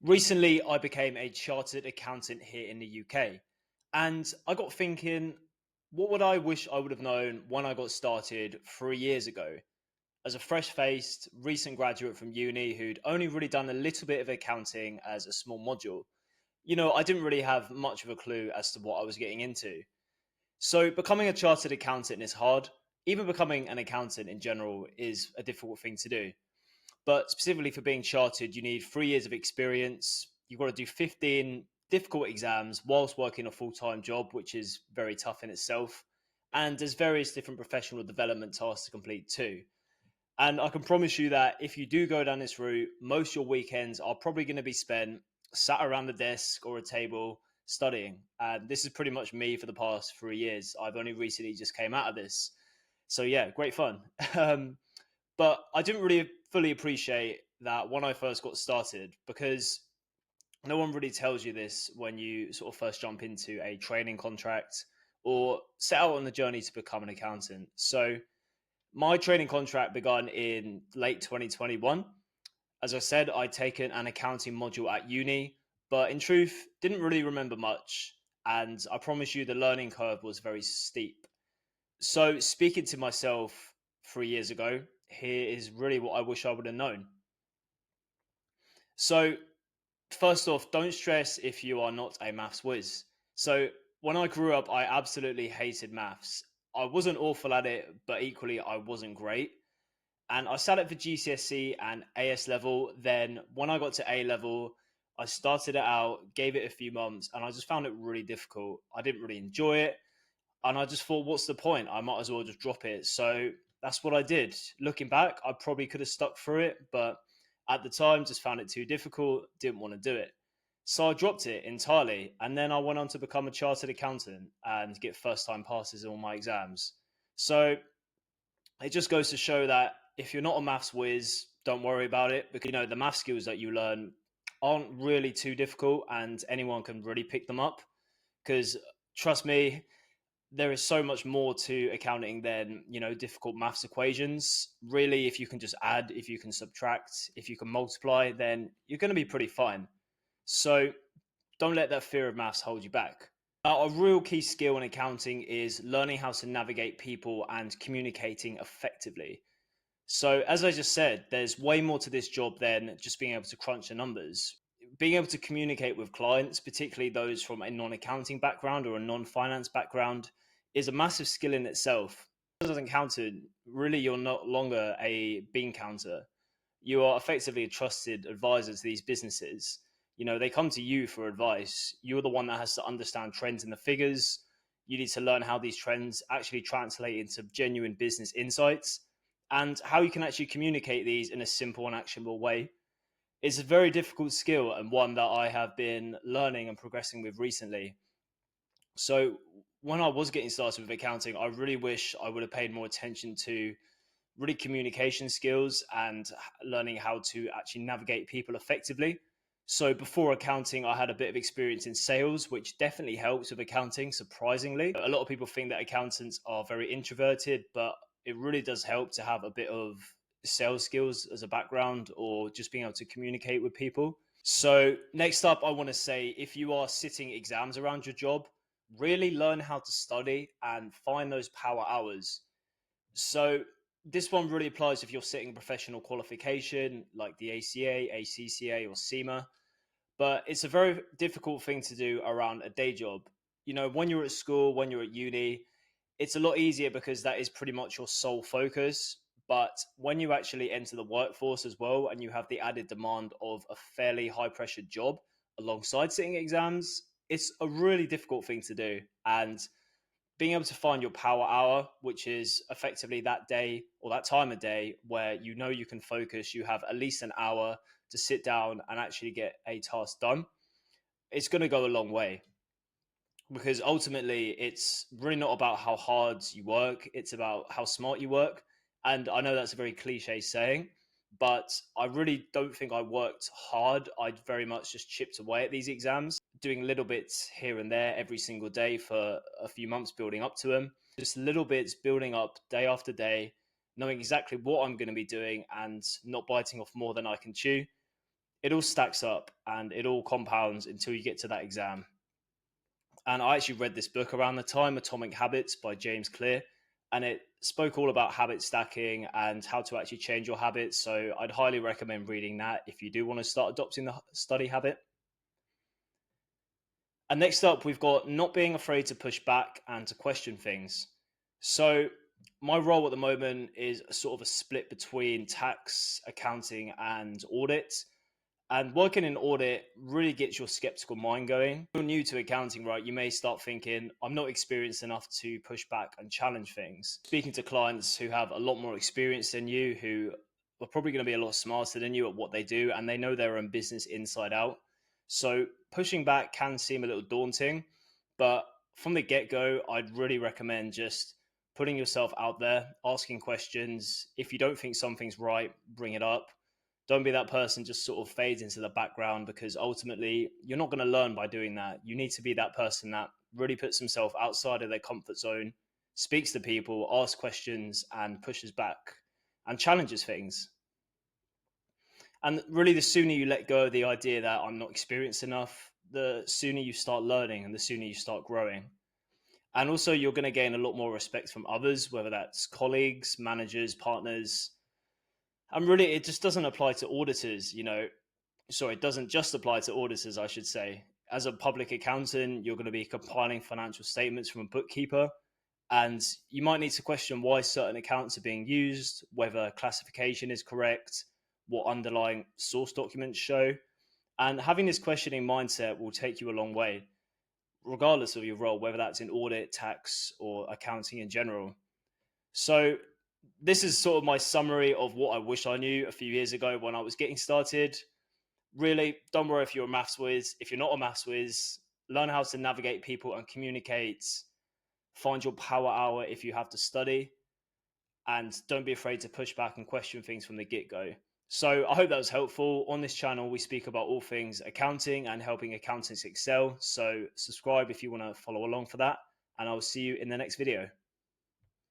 Recently, I became a chartered accountant here in the UK, and I got thinking, what would I wish I would have known when I got started 3 years ago? As a fresh faced, recent graduate from uni who'd only really done a little bit of accounting as a small module, I didn't really have much of a clue as to what I was getting into. So, becoming a chartered accountant is hard. Even becoming an accountant in general is a difficult thing to do. But specifically for being chartered, you need 3 years of experience. You've got to do 15 difficult exams whilst working a full time job, which is very tough in itself. And there's various different professional development tasks to complete too. And I can promise you that if you do go down this route, most of your weekends are probably going to be spent sat around the desk or a table studying. And this is pretty much me for the past 3 years. I've only recently just came out of this. So yeah, great fun. Um, but I didn't really fully appreciate that when I first got started because no one really tells you this when you sort of first jump into a training contract or set out on the journey to become an accountant. So my training contract began in late 2021. As I said, I'd taken an accounting module at uni, but in truth, didn't really remember much. And I promise you, the learning curve was very steep. So, speaking to myself 3 years ago, here is really what I wish I would have known. So, first off, don't stress if you are not a maths whiz. So, when I grew up, I absolutely hated maths. I wasn't awful at it, but equally, I wasn't great. And I sat it for GCSE and AS level. Then, when I got to A level, I started it out, gave it a few months, and I just found it really difficult. I didn't really enjoy it. And I just thought, what's the point? I might as well just drop it. So that's what I did. Looking back, I probably could have stuck through it, but at the time, just found it too difficult, didn't want to do it. So I dropped it entirely. And then I went on to become a chartered accountant and get first time passes in all my exams. So it just goes to show that if you're not a maths whiz, don't worry about it because the math skills that you learn aren't really too difficult and anyone can really pick them up. Because trust me, there is so much more to accounting than difficult maths equations. Really, if you can just add, if you can subtract, if you can multiply, then you're going to be pretty fine. So don't let that fear of maths hold you back. A real key skill in accounting is learning how to navigate people and communicating effectively. So, as I just said, there's way more to this job than just being able to crunch the numbers. Being able to communicate with clients, particularly those from a non accounting background or a non finance background, is a massive skill in itself. As an accountant, really, you're no longer a bean counter. You are effectively a trusted advisor to these businesses. They come to you for advice. You're the one that has to understand trends in the figures. You need to learn how these trends actually translate into genuine business insights and how you can actually communicate these in a simple and actionable way. It's a very difficult skill and one that I have been learning and progressing with recently. So, when I was getting started with accounting, I really wish I would have paid more attention to really communication skills and learning how to actually navigate people effectively. So before accounting, I had a bit of experience in sales, which definitely helps with accounting, surprisingly. A lot of people think that accountants are very introverted, but it really does help to have a bit of sales skills as a background or just being able to communicate with people. So, next up, I want to say if you are sitting exams around your job, really learn how to study and find those power hours. So this one really applies if you're sitting a professional qualification like the ACA, ACCA, or SEMA. But it's a very difficult thing to do around a day job. When you're at school, when you're at uni, it's a lot easier because that is pretty much your sole focus. But when you actually enter the workforce as well and you have the added demand of a fairly high pressure job alongside sitting exams, it's a really difficult thing to do. And being able to find your power hour, which is effectively that day or that time of day where you can focus, you have at least an hour to sit down and actually get a task done, it's going to go a long way because ultimately it's really not about how hard you work, it's about how smart you work. And I know that's a very cliche saying, but I really don't think I worked hard. I very much just chipped away at these exams, doing little bits here and there every single day for a few months building up to them. Just little bits building up day after day, knowing exactly what I'm going to be doing and not biting off more than I can chew. It all stacks up and it all compounds until you get to that exam. And I actually read this book around the time, Atomic Habits by James Clear, and it spoke all about habit stacking and how to actually change your habits. So I'd highly recommend reading that if you do want to start adopting the study habit. And next up, we've got not being afraid to push back and to question things. So my role at the moment is sort of a split between tax, accounting, and audit. And working in audit really gets your skeptical mind going. If you're new to accounting, right? You may start thinking, I'm not experienced enough to push back and challenge things. Speaking to clients who have a lot more experience than you, who are probably going to be a lot smarter than you at what they do, and they know their own business inside out. So pushing back can seem a little daunting, but from the get go, I'd really recommend just putting yourself out there, asking questions. If you don't think something's right, bring it up. Don't be that person just sort of fades into the background, because ultimately you're not going to learn by doing that. You need to be that person that really puts himself outside of their comfort zone, speaks to people, asks questions, and pushes back and challenges things. And really, the sooner you let go of the idea that I'm not experienced enough, the sooner you start learning and the sooner you start growing. And also, you're going to gain a lot more respect from others, whether that's colleagues, managers, partners. And really, it just doesn't apply to auditors, sorry, it doesn't just apply to auditors, I should say. As a public accountant, you're going to be compiling financial statements from a bookkeeper, and you might need to question why certain accounts are being used, whether classification is correct, what underlying source documents show. And having this questioning mindset will take you a long way, regardless of your role, whether that's in audit, tax, or accounting in general. So, this is sort of my summary of what I wish I knew a few years ago when I was getting started. Really, don't worry if you're a maths whiz. If you're not a maths whiz, learn how to navigate people and communicate. Find your power hour if you have to study, and don't be afraid to push back and question things from the get go. So, I hope that was helpful. On this channel, we speak about all things accounting and helping accountants excel. So, subscribe if you want to follow along for that, and I'll see you in the next video.